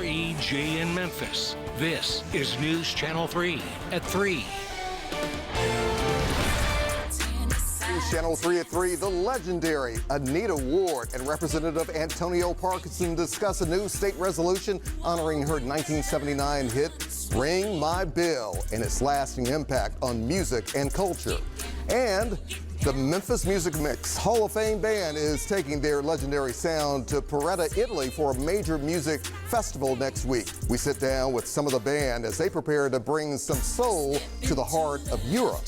WREJ in Memphis. This is News Channel 3 at 3. News Channel 3 at 3, the legendary Anita Ward and Representative Antonio Parkinson discuss a new state resolution honoring her 1979 hit, Ring My Bell, and its lasting impact on music and culture. And the Memphis Music Mix Hall of Fame band is taking their legendary sound to Porretta, Italy for a major music festival next week. We sit down with some of the band as they prepare to bring some soul to the heart of Europe.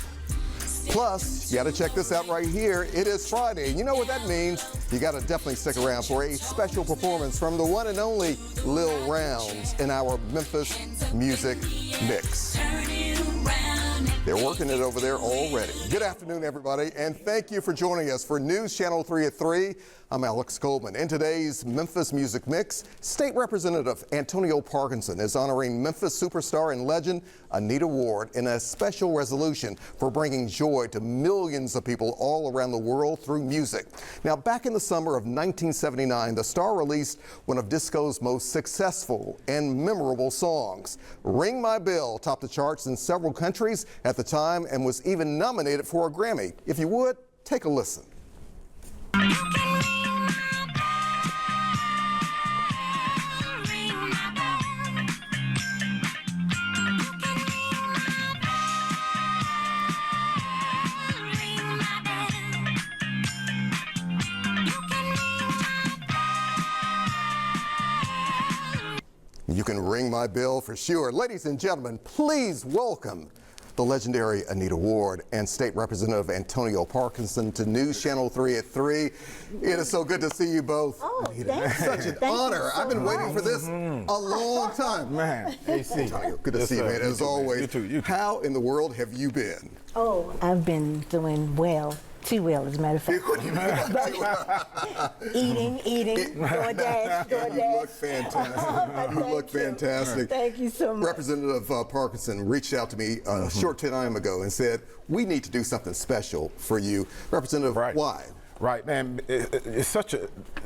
Plus, you got to check this out right here. It is Friday, and you know what that means. You got to definitely stick around for a special performance from the one and only Lil Rounds in our Memphis Music Mix. They're working it over there already. Good afternoon, everybody, and thank you for joining us for News Channel 3 at 3. I'm Alex Coleman. In today's Memphis Music Mix, State Representative Antonio Parkinson is honoring Memphis superstar and legend Anita Ward in a special resolution for bringing joy to millions of people all around the world through music. Now, back in the summer of 1979, the star released one of disco's most successful and memorable songs. Ring My Bell topped the charts in several countries at the time and was even nominated for a Grammy. If you would, take a listen. You can ring my bell for sure. Ladies and gentlemen, please welcome the legendary Anita Ward and State Representative Antonio Parkinson to News Channel 3 at 3. It is so good to see you both. Oh, Anita, such an honor. I've been waiting for this a long time. Man, AC. Antonio, good to see you, man, as always. You too. How in the world have you been? Oh, I've been doing well. Too well, as a matter of fact. eating, DoorDash. You look fantastic. You look fantastic. Thank you so much. Representative Parkinson reached out to me a short time ago and said, we need to do something special for you. Representative, why? Right, man.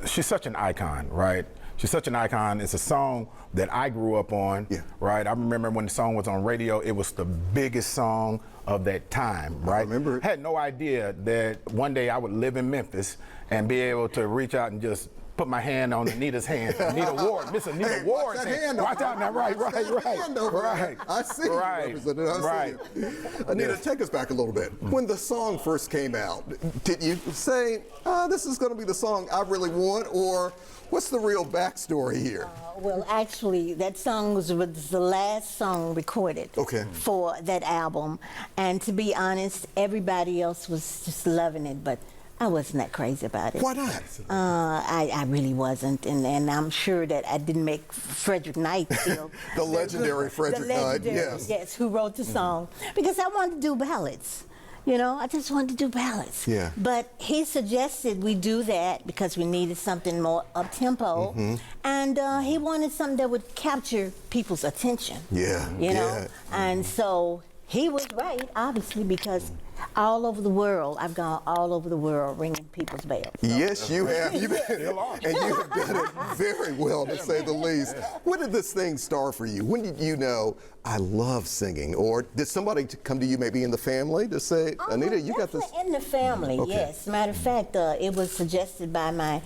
She's such an icon, right? She's such an icon. It's a song that I grew up on, right? I remember when the song was on radio, it was the biggest song of that time, right? I remember it. Had no idea that one day I would live in Memphis and be able to reach out and just put my hand on Anita's hand. Anita Ward, Miss Anita Ward. Watch that hand. Watch out now, right. I see you, Representative. I see you. Anita, take us back a little bit. When the song first came out, did you say, this is going to be the song I really want, or what's the real backstory here? Well, actually, that song was the last song recorded for that album. And to be honest, everybody else was just loving it, but I wasn't that crazy about it. Why not? I really wasn't, and I'm sure that I didn't make Frederick Knight feel the legendary Frederick Knight, yes, who wrote the song, because I wanted to do ballads. You know, I just wanted to do ballads. Yeah. But he suggested we do that because we needed something more up-tempo. And he wanted something that would capture people's attention. Yeah. You know? And so he was right, obviously, because all over the world, I've gone all over the world ringing people's bells. So. Yes, you have. And you have done it very well, to say the least. When did this thing start for you? When did you know, I love singing? Or did somebody come to you maybe in the family to say, Anita, you got this? In the family, yes. Matter of fact, it was suggested by my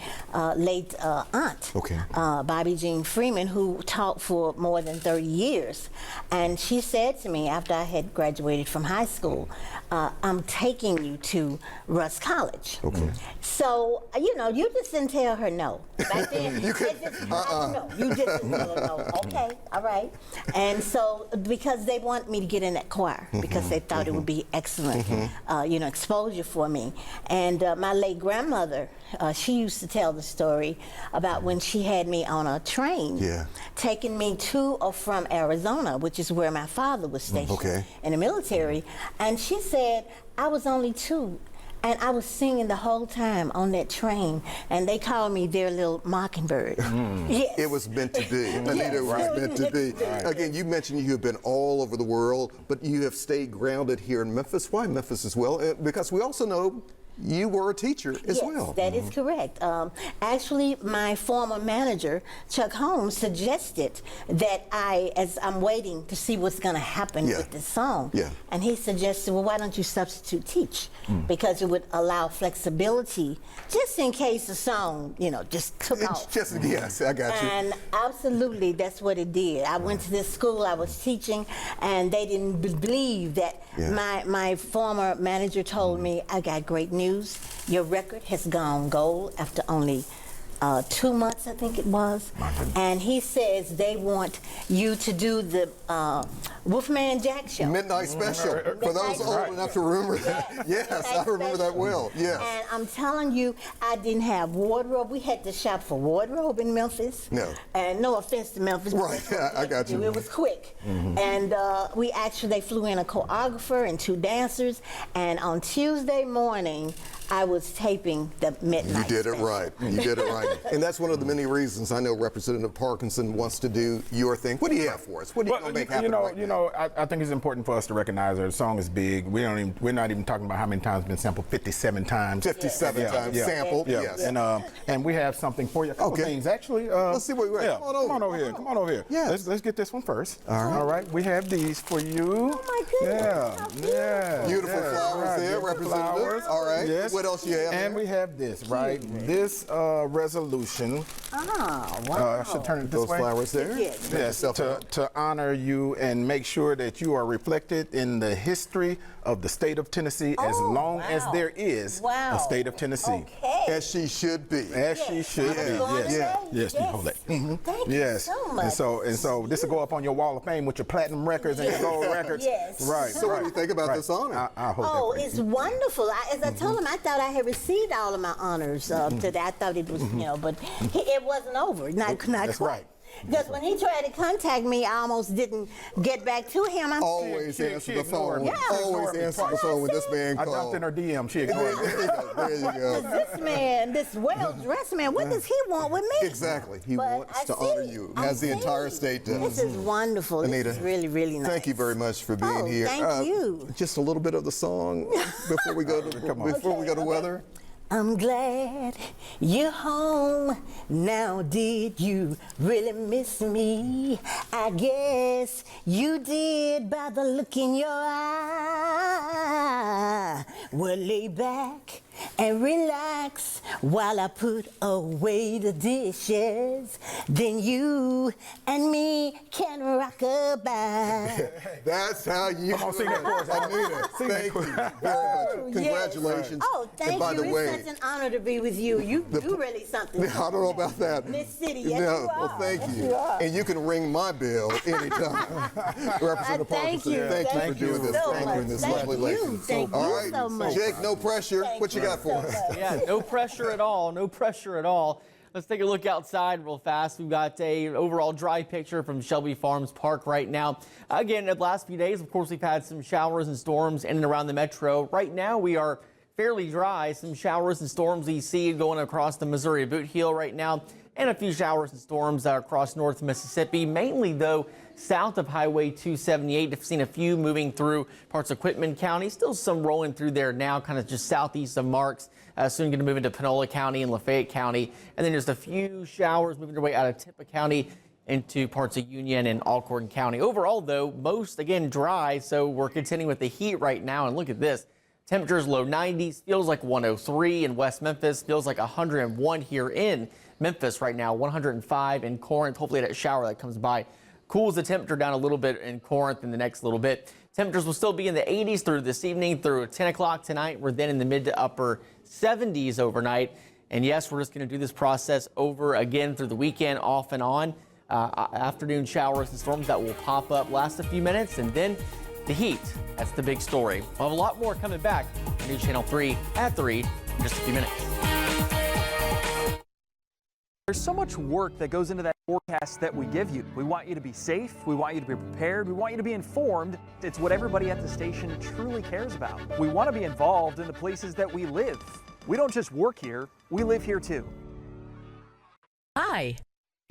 late aunt, Bobby Jean Freeman, who taught for more than 30 years. And she said to me after I had graduated from high school, I'm taking you to Russ College. So, you know, you just didn't tell her no. Back then, you just, no. You just didn't tell her no. Okay, all right. And so, because they want me to get in that choir, because they thought it would be excellent, you know, exposure for me. And my late grandmother, she used to tell the story about when she had me on a train, taking me to or from Arizona, which is where my father was stationed in the military. And she said, I was only 2. And I was singing the whole time on that train, and they called me their little mockingbird. Yes. It was meant to be. Anita, it was meant to be. Again, you mentioned you have been all over the world, but you have stayed grounded here in Memphis. Why Memphis as well? Because we also know you were a teacher as well. That is correct. Actually, my former manager, Chuck Holmes, suggested that as I'm waiting to see what's going to happen with this song, and he suggested, well, why don't you substitute teach? Because it would allow flexibility, just in case the song, just took off. Yes, I got you. And absolutely, that's what it did. I went to this school, I was teaching, and they didn't believe that. My former manager told me, I got great news. Your record has gone gold after only 2 months, I think it was. And he says they want you to do the Wolfman Jack show. Midnight special. For those old enough to remember that. Yes, I remember that well. Yes. And I'm telling you, I didn't have wardrobe. We had to shop for wardrobe in Memphis. No. And no offense to Memphis. Right, I got you. It was quick. And they flew in a choreographer and 2 dancers. And on Tuesday morning, I was taping the midnight You did it special. right. You did it right. And that's one of the many reasons I know Representative Parkinson wants to do your thing. What do you have for us? What are you going to make happen right now? I think it's important for us to recognize that the song is big. We're not even talking about how many times it's been sampled. 57 times. 57 times sampled. Yes. And we have something for you. A couple things actually. Let's see where you're at. Come on over here. Come on over here. Yes. Let's get this one first. All right. We have these for you. Oh my goodness. Yeah. Beautiful flowers there, Representative. Flowers. All right. Yes. What else you have? And we have this, right? This resolution. Oh, wow. I should turn it this Those way. flowers there. Yes. To honor you and make sure that you are reflected in the history of the state of Tennessee as long as there is a state of Tennessee. Okay. As she should be. As she should be. Yes. You hold that. Thank you so much. And so this will go up on your wall of fame with your platinum records and your gold records. Yes. Right. So what do you think about this honor? I hold that. It's wonderful. As I told him, I thought I had received all of my honors today. I thought it was, but it wasn't over. Not That's quite. right. Because when he tried to contact me, I almost didn't get back to him. Always answer the phone. Yeah. Always answer the phone when this man I calls. jumped in her DM. She ignored me. There you go. This man, this well-dressed man, what does he want with me? Exactly. He But wants I to see. honor you, as the entire state does. This is wonderful. Anita, this is really, really nice. Thank you very much for being here. Thank you. Just a little bit of the song before we go to weather. I'm glad you're home now. Did you really miss me? I guess you did by the look in your eye. Well, lay back and relax while I put away the dishes. Then you and me can rock-a-bye. That's how you Come on, sing that chorus, Anita, thank you very much. Congratulations. Oh, thank and by you. the way, It's such an honor to be with you. You do really something. I don't know about that. Miss City, yes, no, you are. well, thank Yes, you. you are. And you can ring my bell anytime. Representative Thank Parkinson, you. thank you for Thank doing you this. so Thank you, much. this Thank lovely you. lady. Thank All you right, so much. Jake, no pressure. What you got for us? Yeah, no pressure at all. No pressure at all. Let's take a look outside real fast. We've got an overall dry picture from Shelby Farms Park right now. Again, the last few days, of course, we've had some showers and storms in and around the metro. Right now, we are fairly dry. Some showers and storms we see going across the Missouri Boot Heel right now, and a few showers and storms across North Mississippi, mainly, though, south of Highway 278. I've seen a few moving through parts of Quitman County. Still some rolling through there now, kind of just southeast of Marks. Soon going to move into Panola County and Lafayette County. And then just a few showers moving their way out of Tippah County into parts of Union and Alcorn County. Overall, though, most, again, dry. So we're continuing with the heat right now. And look at this. Temperatures low 90s. Feels like 103 in West Memphis. Feels like 101 here in Memphis right now. 105 in Corinth. Hopefully that shower that comes by cools the temperature down a little bit in Corinth in the next little bit. Temperatures will still be in the 80s through this evening through 10 o'clock tonight. We're then in the mid to upper 70s overnight. And yes, we're just going to do this process over again through the weekend, off and on. Afternoon showers and storms that will pop up, last a few minutes, and then the heat. That's the big story. We'll have a lot more coming back on News Channel 3 at 3 in just a few minutes. There's so much work that goes into that forecast that we give you. We want you to be safe. We want you to be prepared. We want you to be informed. It's what everybody at the station truly cares about. We want to be involved in the places that we live. We don't just work here, we live here too. Hi.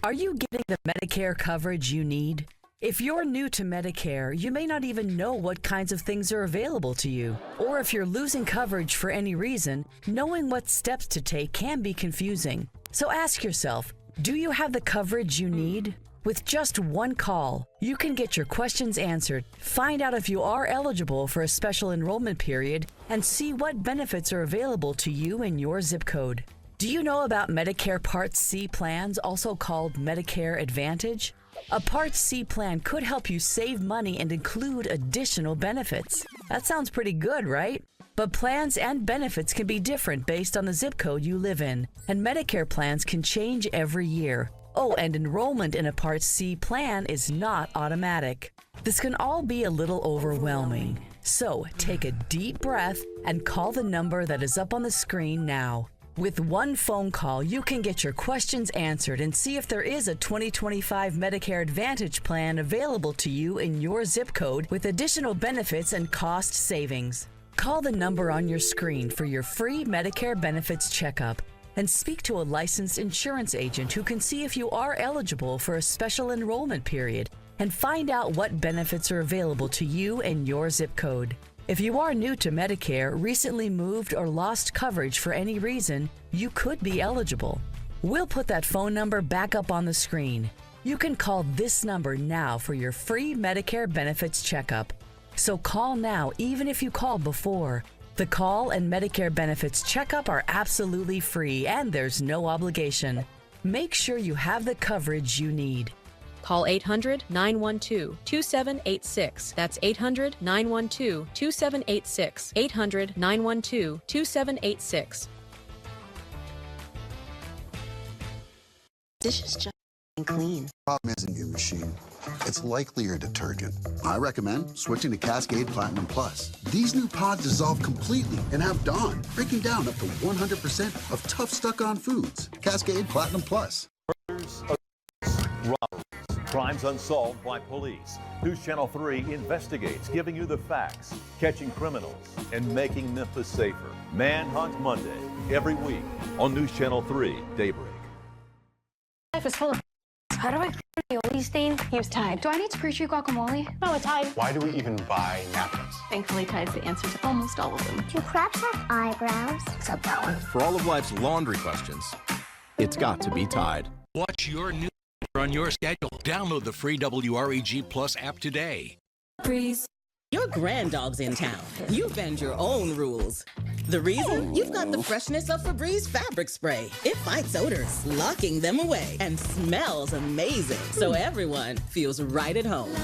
Are you getting the Medicare coverage you need? If you're new to Medicare, you may not even know what kinds of things are available to you. Or if you're losing coverage for any reason, knowing what steps to take can be confusing. So ask yourself, do you have the coverage you need? With just one call, you can get your questions answered, find out if you are eligible for a special enrollment period, and see what benefits are available to you in your zip code. Do you know about Medicare Part C plans, also called Medicare Advantage? A Part C plan could help you save money and include additional benefits. That sounds pretty good, right? But plans and benefits can be different based on the zip code you live in, and Medicare plans can change every year. Oh, and enrollment in a Part C plan is not automatic. This can all be a little overwhelming. So take a deep breath and call the number that is up on the screen now. With one phone call, you can get your questions answered and see if there is a 2025 Medicare Advantage plan available to you in your zip code with additional benefits and cost savings. Call the number on your screen for your free Medicare benefits checkup and speak to a licensed insurance agent who can see if you are eligible for a special enrollment period and find out what benefits are available to you in your zip code. If you are new to Medicare, recently moved, or lost coverage for any reason, you could be eligible. We'll put that phone number back up on the screen. You can call this number now for your free Medicare benefits checkup. So call now, even if you called before. The call and Medicare benefits checkup are absolutely free and there's no obligation. Make sure you have the coverage you need. Call 800-912-2786. That's 800-912-2786. 800-912-2786. This is just clean. Problem isn't your machine. It's likely your detergent. I recommend switching to Cascade Platinum Plus. These new pods dissolve completely and have Dawn, breaking down up to 100% of tough stuck-on foods. Cascade Platinum Plus. Crimes unsolved by police. News Channel 3 investigates, giving you the facts, catching criminals, and making Memphis safer. Manhunt Monday, every week on News Channel 3, Daybreak. Life is full of. How do I clear the oldie stain? He was Tide. Do I need to pre-treat guacamole? No, it's Tide. Why do we even buy napkins? Thankfully, Tide's the answer to almost all of them. Do crabs have eyebrows? Except that one. For all of life's laundry questions, it's got to be Tide. Watch your news on your schedule. Download the free WREG Plus app today. Breeze. Your granddog's in town. You bend your own rules. The reason? You've got the freshness of Febreze fabric spray. It fights odors, locking them away, and smells amazing. So everyone feels right at home.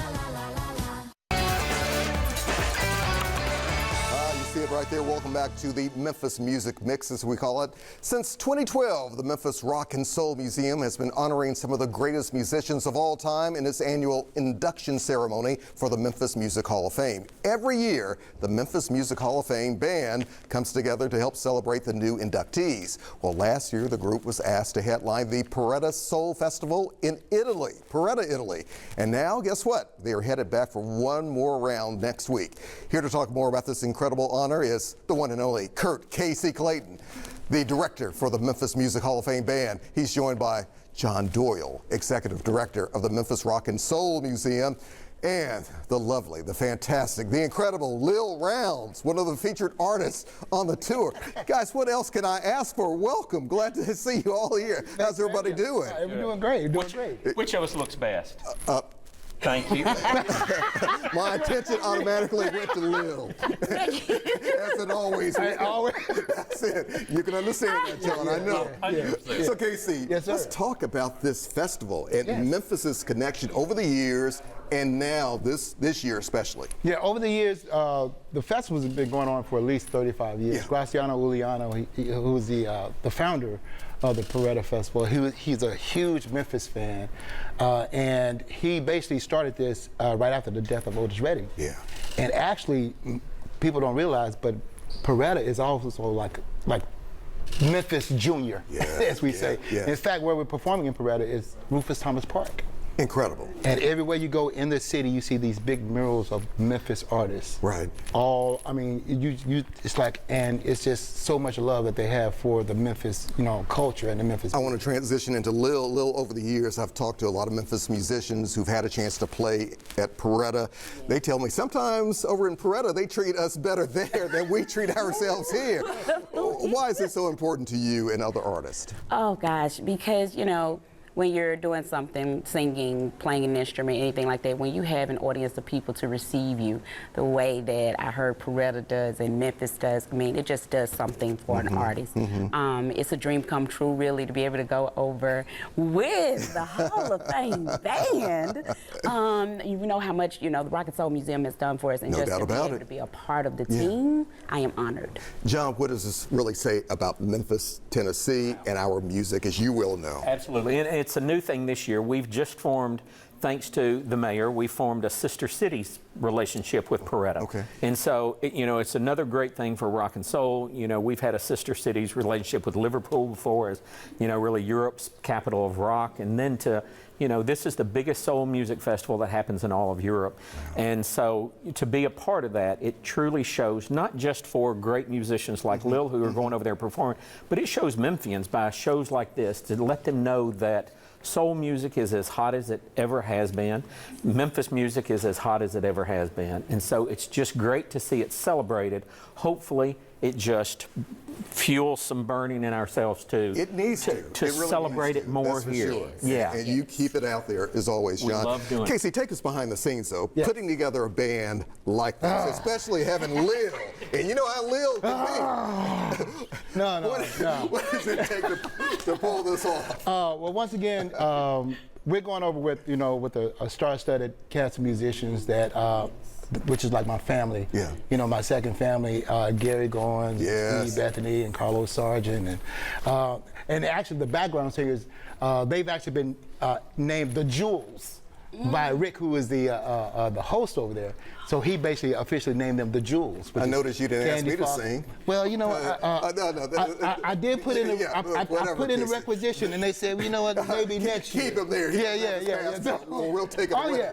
See it right there. Welcome back to the Memphis Music Mix, as we call it. Since 2012, the Memphis Rock and Soul Museum has been honoring some of the greatest musicians of all time in its annual induction ceremony for the Memphis Music Hall of Fame. Every year, the Memphis Music Hall of Fame band comes together to help celebrate the new inductees. Well, last year, the group was asked to headline the Porretta Soul Festival in Italy, Porretta, Italy. And now, guess what? They are headed back for one more round next week. Here to talk more about this incredible honor is the one and only Kurt Casey Clayton, the director for the Memphis Music Hall of Fame band. He's joined by John Doyle, executive director of the Memphis Rock and Soul Museum, and the lovely, the fantastic, the incredible Lil Rounds, one of the featured artists on the tour. Guys, what else can I ask for? Welcome. Glad to see you all here. How's everybody doing? We're doing great. We're doing great. Which of us looks best? Thank you. My attention automatically went to Lil. As it always is. That's it. You can understand that, John. I know. Yeah. So, Casey, let's talk about this festival and Memphis's connection over the years and now this year especially. Yeah, over the years, the festival has been going on for at least 35 years. Graciano Uliano, who's the founder of the Porretta Festival, he's a huge Memphis fan, and he basically started this right after the death of Otis Redding. Yeah. And actually, people don't realize, but Porretta is also like Memphis Junior, as we say. Yeah. In fact, where we're performing in Porretta is Rufus Thomas Park. Incredible. And everywhere you go in the city, you see these big murals of Memphis artists. Right. All, I mean, it's like, and it's just so much love that they have for the Memphis, culture and the Memphis. I want to transition into Lil. Lil, over the years, I've talked to a lot of Memphis musicians who've had a chance to play at Porretta. They tell me sometimes over in Porretta, they treat us better there than we treat ourselves here. Why is it so important to you and other artists? Oh gosh, because when you're doing something, singing, playing an instrument, anything like that, when you have an audience of people to receive you the way that I heard Porretta does and Memphis does, I mean, it just does something for an artist. It's a dream come true, really, to be able to go over with the Hall of Fame band. You know how much, the Rock and Soul Museum has done for us, and No just doubt to be about able it. to be a part of the team, I am honored. John, what does this really say about Memphis, Tennessee, and our music, as you will know? Absolutely, and it's a new thing this year. We've just formed, thanks to the mayor, we formed a sister cities relationship with Porretta. Okay. And so, it's another great thing for rock and soul. We've had a sister cities relationship with Liverpool before as, really Europe's capital of rock. And then to, this is the biggest soul music festival that happens in all of Europe. Wow. And so to be a part of that, it truly shows not just for great musicians like Lil who are going over there performing, but it shows Memphians by shows like this to let them know that soul music is as hot as it ever has been. Memphis music is as hot as it ever has been. And so it's just great to see it celebrated. Hopefully, it just fuels some burning in ourselves too. It needs to. To It really celebrate needs it more That's for here. Sure. Yeah. And you keep it out there as always, We John. love doing it. Casey, take us behind the scenes though. Yes. Putting together a band like this, especially having Lil. And you know how Lil can be. No. What does it take to pull this off? Well, once again, we're going over with, with a star-studded cast of musicians that, which is like my family. Yeah. My second family, Gary Goins, Yes. Steve Bethany, and Carlos Sargent, and actually the background singers, they've actually been named the Jewels by Rick, who is the host over there. So he basically officially named them the Jewels. I noticed you didn't ask me to sing. Well, I did put in I put in the requisition, and they said, well, you know what, maybe next year. Keep them there. Yeah. We'll take them away.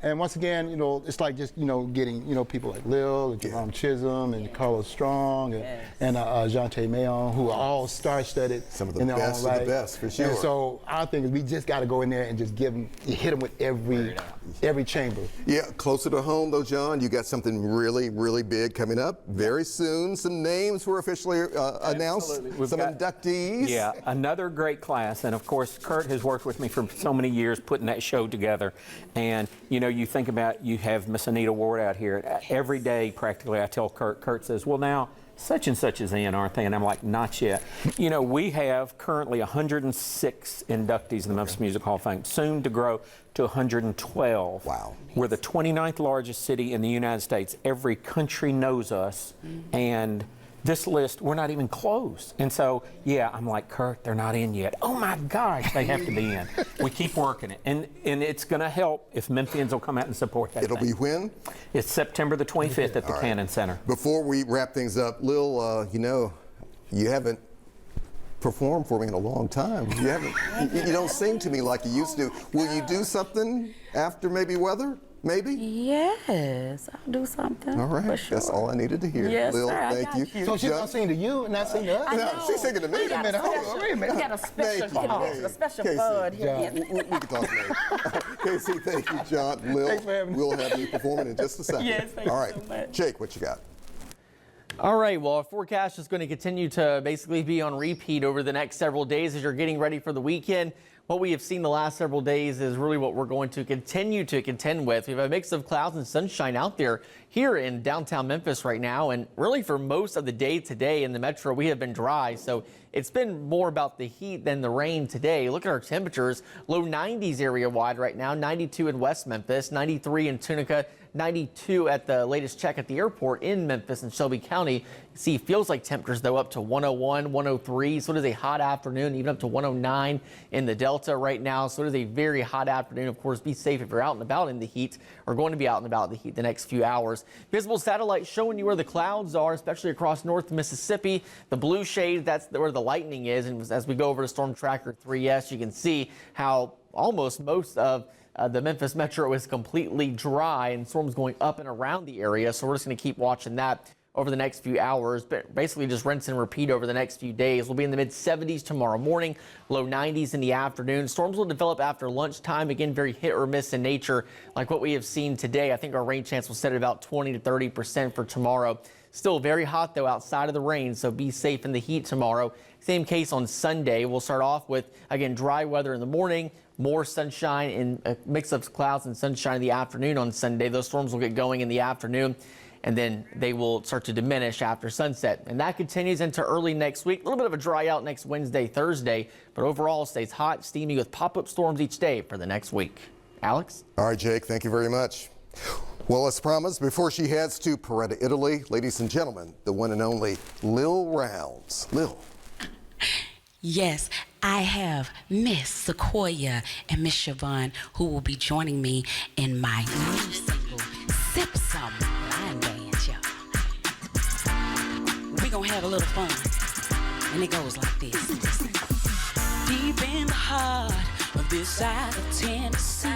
And once again, it's like just getting people like Lil and Jerome Chisholm and Carlos Strong and Jante Mayon, who are all star-studded. Some of the in their best own of right. the best, for sure. And so our thing is we just got to go in there and just hit them with every chamber. Yeah, closer to home though, John, you got something really, really big coming up very soon. Some names were officially announced, some inductees. Yeah, another great class. And of course, Kurt has worked with me for so many years putting that show together. And you think about, you have Miss Anita Ward out here. Every day, practically, I tell Kurt says, well, now, such and such is in, aren't they? And I'm like, not yet. We have currently 106 inductees in the Memphis Music Hall of Fame, soon to grow to 112. Wow. We're the 29th largest city in the United States. Every country knows us. And this list, we're not even close. And so, yeah, I'm like, Kurt, they're not in yet. Oh my gosh, they have to be in. We keep working it. And it's going to help if Memphians will come out and support that. It'll be when? It's September the 25th at the Cannon Center. Before we wrap things up, Lil, you haven't performed for me in a long time. You don't sing to me like you used to. Will you do something after maybe Weather? Maybe? Yes, I'll do something. All right, for sure. That's all I needed to hear. Yes, Lil, sir, I thank got you. So she's going to sing to you and not sing to us? No, she's singing to me. Wait a minute, hold on, wait a minute. We got a special Casey, bud here. we can talk later. Casey, thank you, John. Lil, Thanks for having me. we'll have you performing in just a second. Yes, thank you all right, so much. Jake, what you got? All right, well, our forecast is going to continue to basically be on repeat over the next several days as you're getting ready for the weekend. What we have seen the last several days is really what we're going to continue to contend with. We have a mix of clouds and sunshine out there here in downtown Memphis right now. And really for most of the day today in the metro, we have been dry. So it's been more about the heat than the rain today. Look at our temperatures. Low 90s area wide right now. 92 in West Memphis, 93 in Tunica, 92 at the latest check at the airport in Memphis and Shelby County. See, feels like temperatures though up to 101, 103. So it is a hot afternoon, even up to 109 in the Delta right now. So it is a very hot afternoon. Of course, be safe if you're out and about in the heat or going to be out and about in the heat the next few hours. Visible satellite showing you where the clouds are, especially across North Mississippi. The blue shade, that's where the lightning is. And as we go over to Storm Tracker 3S, you can see how almost most of the Memphis metro is completely dry and storms going up and around the area. So we're just going to keep watching that over the next few hours, but basically just rinse and repeat over the next few days. We'll be in the mid 70s tomorrow morning, low 90s in the afternoon. Storms will develop after lunchtime. Again, very hit or miss in nature, like what we have seen today. I think our rain chance will set at about 20 to 30% for tomorrow. Still very hot, though, outside of the rain, so be safe in the heat tomorrow. Same case on Sunday. We'll start off with, again, dry weather in the morning, more sunshine and a mix of clouds and sunshine in the afternoon on Sunday. Those storms will get going in the afternoon, and then they will start to diminish after sunset. And that continues into early next week. A little bit of a dry out next Wednesday, Thursday, but overall stays hot, steamy with pop-up storms each day for the next week. Alex? All right, Jake, thank you very much. Well, as promised, before she heads to Porretta, Italy, ladies and gentlemen, the one and only Lil Rounds. Lil. Yes, I have Miss Sequoia and Miss Siobhan, who will be joining me in my new single, Sip Some Line Dance, y'all. We gonna have a little fun, and it goes like this. Deep in the heart of this side of Tennessee,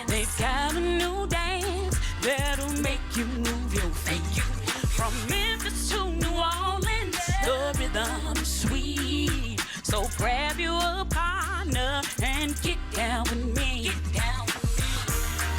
they've got a new dance that'll make you move your feet. From Memphis to New Orleans, the rhythm is sweet. So grab you a partner and get down with me.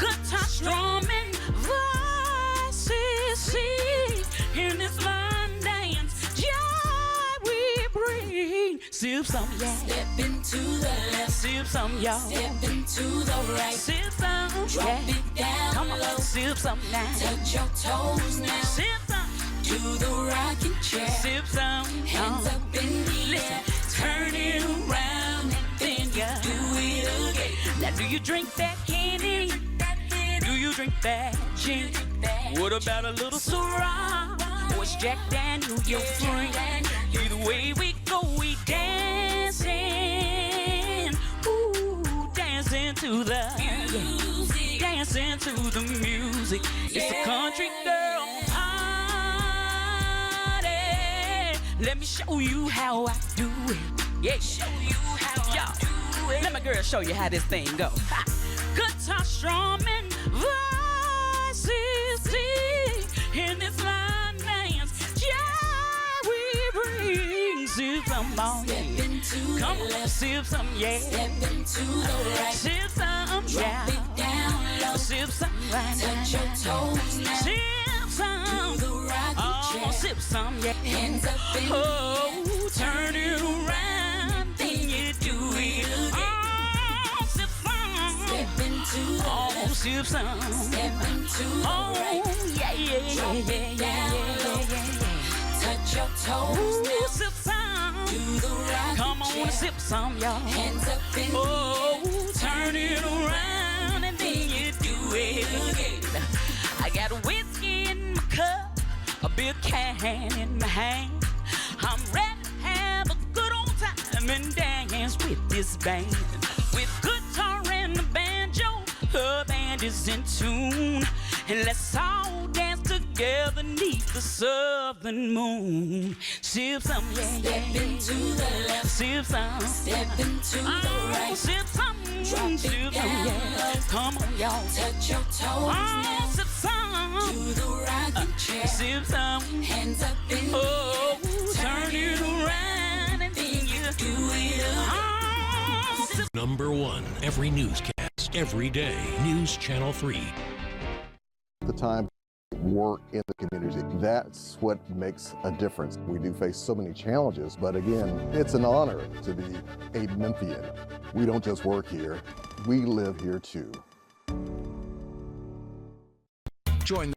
Guitar strumming, voices sing. In this line dance, joy we bring. Sip some, yeah. Step into the left. Sip some, y'all. Step into the right. Sip some, drop it down. Come on, low. Sip some now. Touch your toes now. Sip some. Do the rocking chair. Sip some. Hands up in the air. Turn it around and then you do it again. Now do you drink that candy? Do you drink that gin? What about a little Syrah? Or is Jack Daniel your friend? Either way we go, we dancing. Ooh, dancing to the music. Dancing to the music. It's a country girl party. Let me show you how I do it. Yeah, show you how I do it. Let my girl show you how this thing go. Ha. Guitar strumming, voices sing. In this line dance, yeah, we bring. Sip some on, yeah. Come on, sip some, yeah. Step into the right. Sip some, yeah. Drop it down low. Sip some, right. Touch your toes now. Sip some. Do the rocking chair. Sip some, yeah. Hands up in the air. Turn it around, then you do it again. Sip some. Step into the left. Sip some. Step into the right. Yeah, yeah, yeah, yeah, yeah, yeah. Touch your toes now. Sip some. Do the rocking Come on, chair. Sip some, y'all. Hands up in the air. Turn it around, and then you do it again. I got a whiskey in my cup, a big can in my hand. I'm ready to have a good old time and dance with this band. With guitar and the banjo, her band is in tune. And let's all dance together neath the southern moon. Sip some, yeah, yeah. Step into the left. Sip some. Step into the right. Sip some. Drop it down, yeah. Come on, y'all. Touch your toes now. Sip some. Do the rocking chair. Sip some. Hands up in the air. Turn it around and then you do it again. Number one, every newscast, every day. News Channel 3. The time to work in the community. That's what makes a difference. We do face so many challenges, but again, it's an honor to be a Memphian. We don't just work here, we live here too. Join